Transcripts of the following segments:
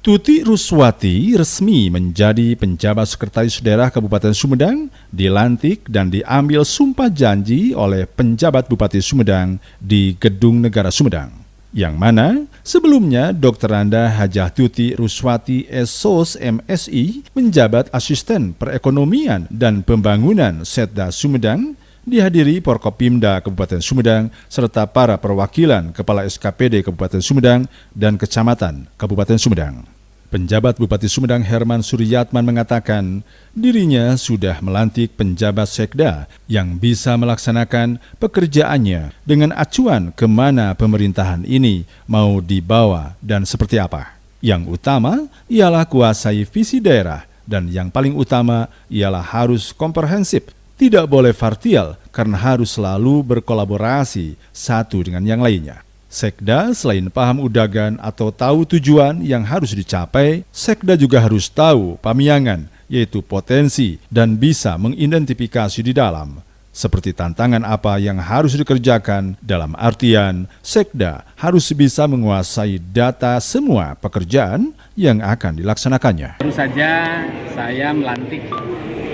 Tuti Ruswati resmi menjadi penjabat Sekretaris Daerah Kabupaten Sumedang, dilantik dan diambil sumpah janji oleh penjabat Bupati Sumedang di Gedung Negara Sumedang. Yang mana sebelumnya Dr. Anda Hajah Tuti Ruswati SOS MSI menjabat Asisten Perekonomian dan Pembangunan Setda Sumedang, dihadiri Porkopimda Kabupaten Sumedang serta para perwakilan Kepala SKPD Kabupaten Sumedang dan Kecamatan Kabupaten Sumedang. Penjabat Bupati Sumedang Herman Suryatman mengatakan dirinya sudah melantik penjabat Sekda yang bisa melaksanakan pekerjaannya dengan acuan kemana pemerintahan ini mau dibawa dan seperti apa. Yang utama ialah kuasai visi daerah dan yang paling utama ialah harus komprehensif. Tidak boleh partial karena harus selalu berkolaborasi satu dengan yang lainnya. Sekda selain paham udagan atau tahu tujuan yang harus dicapai, Sekda juga harus tahu pamiangan, yaitu potensi dan bisa mengidentifikasi di dalam. Seperti tantangan apa yang harus dikerjakan, dalam artian Sekda harus bisa menguasai data semua pekerjaan yang akan dilaksanakannya. Baru saja saya melantik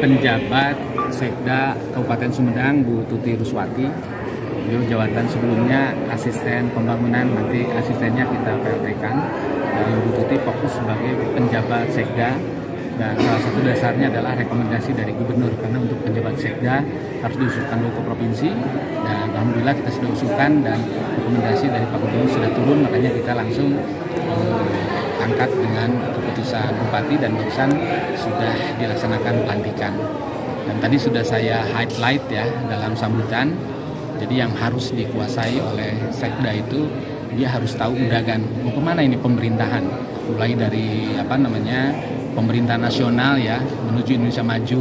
penjabat Sekda Kabupaten Sumedang, Bu Tuti Ruswati. Beliau jabatan sebelumnya asisten pembangunan, nanti asistennya kita PLT-kan. Dan Bu Tuti fokus sebagai penjabat Sekda. Dan salah satu dasarnya adalah rekomendasi dari Gubernur, karena untuk penjabat Sekda harus diusulkan dulu ke provinsi. Dan alhamdulillah kita sudah usulkan dan rekomendasi dari Pak Gubernur sudah turun, makanya kita langsung angkat dengan keputusan Bupati dan barusan sudah dilaksanakan pelantikan. Dan tadi sudah saya highlight ya dalam sambutan. Jadi yang harus dikuasai oleh Sekda itu dia harus tahu udagan mau kemana ini pemerintahan, mulai dari pemerintah nasional ya menuju Indonesia Maju,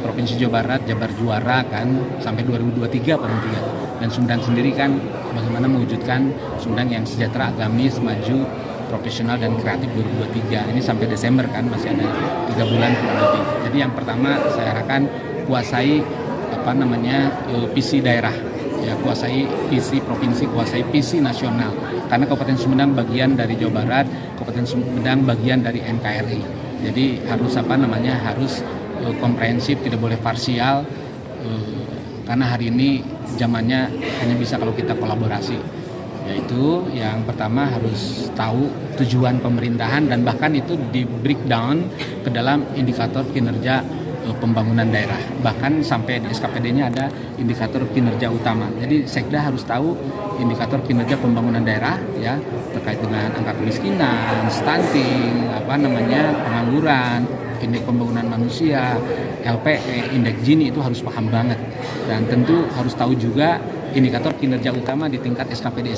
Provinsi Jawa Barat Jabar Juara kan sampai 2023 paling tidak, dan Sumedang sendiri kan bagaimana mewujudkan Sumedang yang sejahtera, agamis, maju, profesional dan kreatif 2023 ini sampai Desember kan masih ada 3 bulan kurang lebih. Jadi yang pertama saya harapkan kuasai visi daerah. Ya, kuasai visi provinsi, kuasai visi nasional. Karena Kabupaten Sumedang bagian dari Jawa Barat, Kabupaten Sumedang bagian dari NKRI. Jadi harus harus komprehensif, tidak boleh parsial. Karena hari ini zamannya hanya bisa kalau kita kolaborasi. Yaitu yang pertama harus tahu tujuan pemerintahan dan bahkan itu di breakdown ke dalam indikator kinerja pembangunan daerah, bahkan sampai di SKPD-nya ada indikator kinerja utama. Jadi Sekda harus tahu indikator kinerja pembangunan daerah ya, terkait dengan angka kemiskinan, stunting, pengangguran, indeks pembangunan manusia, LPE, indeks Gini itu harus paham banget. Dan tentu harus tahu juga indikator kinerja utama di tingkat SKPD.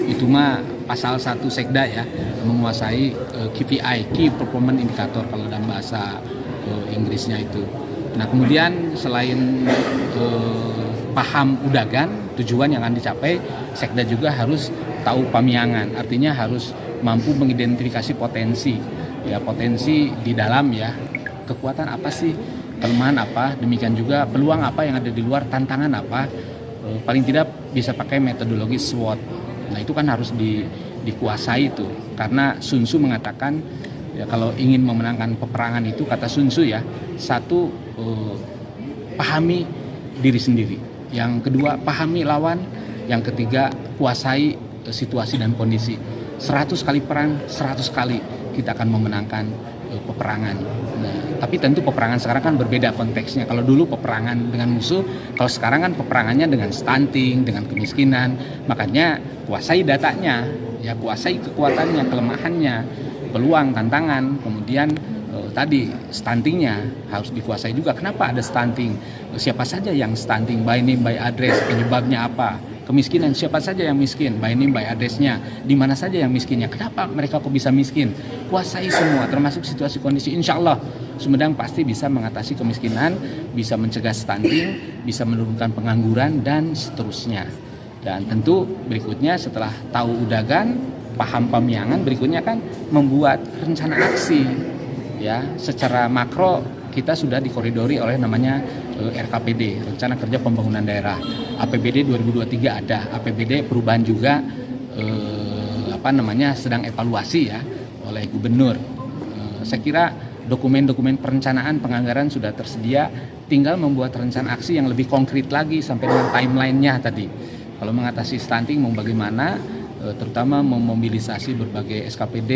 Itu mah pasal 1 Sekda ya, menguasai KPI, Key Performance Indicator kalau dalam bahasa Inggrisnya itu. Nah kemudian selain paham udagan, tujuan yang akan dicapai, Sekda juga harus tahu pamiangan, artinya harus mampu mengidentifikasi potensi di dalam ya, kekuatan apa sih, kelemahan apa, demikian juga peluang apa yang ada di luar, tantangan apa, paling tidak bisa pakai metodologi SWOT. Nah itu kan harus dikuasai itu, karena Sun Tzu mengatakan ya, kalau ingin memenangkan peperangan itu kata Sun Tzu ya, satu pahami diri sendiri, yang kedua pahami lawan, yang ketiga kuasai situasi dan kondisi. 100 kali perang, 100 kali kita akan memenangkan peperangan. Nah, tapi tentu peperangan sekarang kan berbeda konteksnya. Kalau dulu peperangan dengan musuh, kalau sekarang kan peperangannya dengan stunting, dengan kemiskinan. Makanya kuasai datanya, ya kuasai kekuatannya, kelemahannya, peluang, tantangan, kemudian tadi stuntingnya harus dikuasai juga. Kenapa ada stunting? Siapa saja yang stunting? By name, by address, penyebabnya apa? Kemiskinan, siapa saja yang miskin? By name, by address-nya. Di mana saja yang miskinnya? Kenapa mereka kok bisa miskin? Kuasai semua, termasuk situasi kondisi. Insya Allah Sumedang pasti bisa mengatasi kemiskinan, bisa mencegah stunting, bisa menurunkan pengangguran, dan seterusnya. Dan tentu berikutnya setelah tahu udagan, paham pamiangan, berikutnya kan membuat rencana aksi ya. Secara makro kita sudah dikoridori oleh namanya RKPD, Rencana Kerja Pembangunan Daerah. APBD 2023 ada, APBD perubahan juga sedang evaluasi ya oleh gubernur. Saya kira dokumen-dokumen perencanaan penganggaran sudah tersedia, tinggal membuat rencana aksi yang lebih konkret lagi sampai dengan timelinenya tadi. Kalau mengatasi stunting mau bagaimana, terutama memobilisasi berbagai SKPD,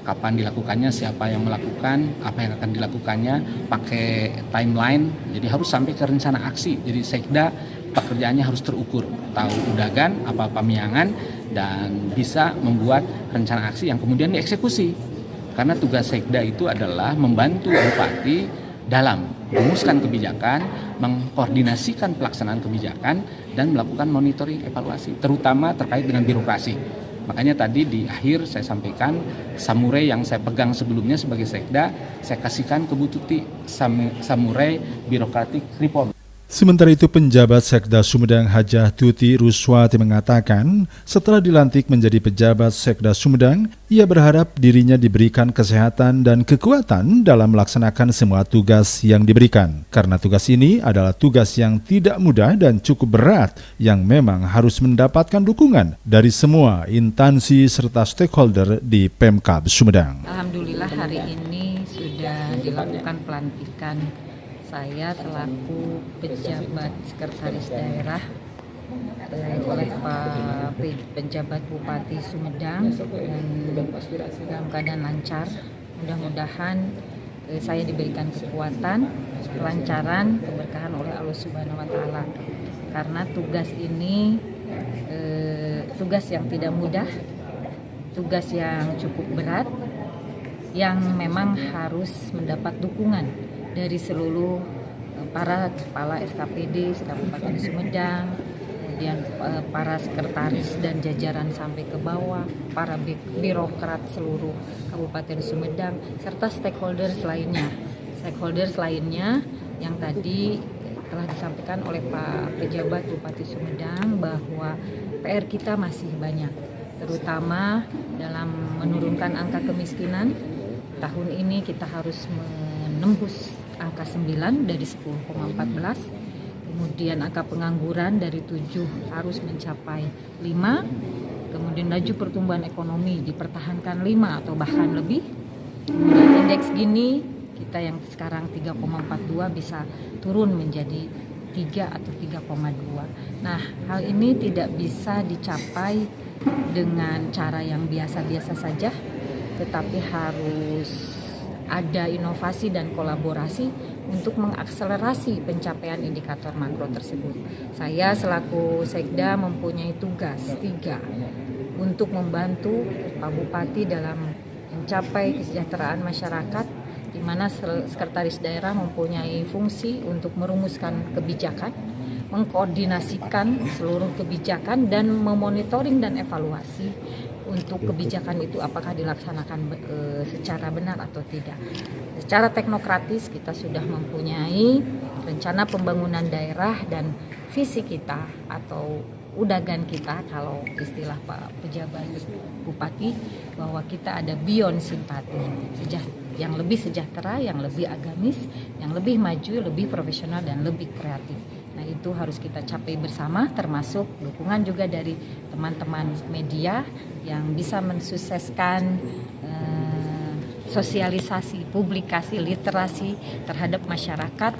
kapan dilakukannya, siapa yang melakukan, apa yang akan dilakukannya, pakai timeline, jadi harus sampai ke rencana aksi. Jadi Sekda pekerjaannya harus terukur, tahu udagan, apa pemiangan, dan bisa membuat rencana aksi yang kemudian dieksekusi. Karena tugas Sekda itu adalah membantu Bupati dalam merumuskan kebijakan, mengkoordinasikan pelaksanaan kebijakan, dan melakukan monitoring evaluasi, terutama terkait dengan birokrasi. Makanya tadi di akhir saya sampaikan, samurai yang saya pegang sebelumnya sebagai Sekda, saya kasihkan ke Bu Tuti, samurai birokratik reform. Sementara itu, penjabat Sekda Sumedang Hajah Tuti Ruswati mengatakan setelah dilantik menjadi pejabat Sekda Sumedang, ia berharap dirinya diberikan kesehatan dan kekuatan dalam melaksanakan semua tugas yang diberikan. Karena tugas ini adalah tugas yang tidak mudah dan cukup berat yang memang harus mendapatkan dukungan dari semua instansi serta stakeholder di Pemkab Sumedang. Alhamdulillah hari ini sudah dilakukan pelantikan saya selaku pejabat sekretaris daerah oleh Pak penjabat Bupati Sumedang, dan dalam keadaan lancar. Mudah-mudahan saya diberikan kekuatan, kelancaran, keberkahan oleh Allah Subhanahu wa Ta'ala. Karena tugas ini tugas yang tidak mudah, tugas yang cukup berat, yang memang harus mendapat dukungan dari seluruh para kepala SKPD Kabupaten Sumedang, kemudian para sekretaris dan jajaran sampai ke bawah, para birokrat seluruh Kabupaten Sumedang, serta stakeholders lainnya. Stakeholders lainnya yang tadi telah disampaikan oleh Pak Pejabat Bupati Sumedang bahwa PR kita masih banyak, terutama dalam menurunkan angka kemiskinan. Tahun ini kita harus menembus angka 9 dari 10,14, kemudian angka pengangguran dari 7 harus mencapai 5, kemudian laju pertumbuhan ekonomi dipertahankan 5 atau bahkan lebih, kemudian indeks Gini kita yang sekarang 3,42 bisa turun menjadi 3 atau 3,2. Nah, hal ini tidak bisa dicapai dengan cara yang biasa-biasa saja, tetapi harus ada inovasi dan kolaborasi untuk mengakselerasi pencapaian indikator makro tersebut. Saya selaku Sekda mempunyai tugas 3 untuk membantu Pak Bupati dalam mencapai kesejahteraan masyarakat, di mana sekretaris daerah mempunyai fungsi untuk merumuskan kebijakan, mengkoordinasikan seluruh kebijakan, dan memonitoring dan evaluasi untuk kebijakan itu apakah dilaksanakan secara benar atau tidak. Secara teknokratis kita sudah mempunyai rencana pembangunan daerah dan visi kita atau udagan kita, kalau istilah Pak Pejabat Bupati, bahwa kita ada beyond simpati, yang lebih sejahtera, yang lebih agamis, yang lebih maju, lebih profesional, dan lebih kreatif. Nah, itu harus kita capai bersama, termasuk dukungan juga dari teman-teman media yang bisa mensukseskan sosialisasi, publikasi, literasi terhadap masyarakat,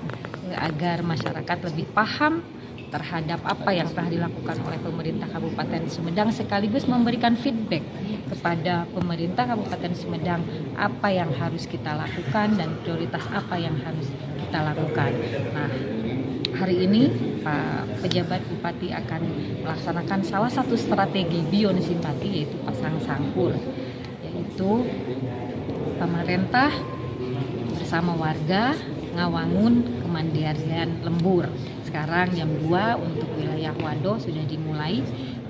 agar masyarakat lebih paham terhadap apa yang telah dilakukan oleh pemerintah Kabupaten Sumedang, sekaligus memberikan feedback kepada pemerintah Kabupaten Sumedang apa yang harus kita lakukan dan prioritas apa yang harus kita lakukan. Nah, hari ini Pak Pejabat Bupati akan melaksanakan salah satu strategi beyond simpati, yaitu pasang sangkur, yaitu pemerintah bersama warga ngawangun kemandirian lembur. Sekarang jam 2 untuk wilayah Wado sudah dimulai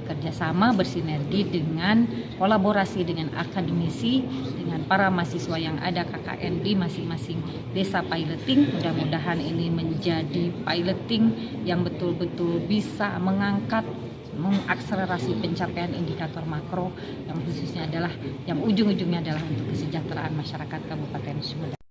kerjasama bersinergi dengan kolaborasi dengan akademisi, dengan para mahasiswa yang ada KKN di masing-masing desa piloting. Mudah-mudahan ini menjadi piloting yang betul-betul bisa mengangkat, mengakselerasi pencapaian indikator makro yang khususnya adalah, yang ujung-ujungnya adalah untuk kesejahteraan masyarakat Kabupaten Sumedang.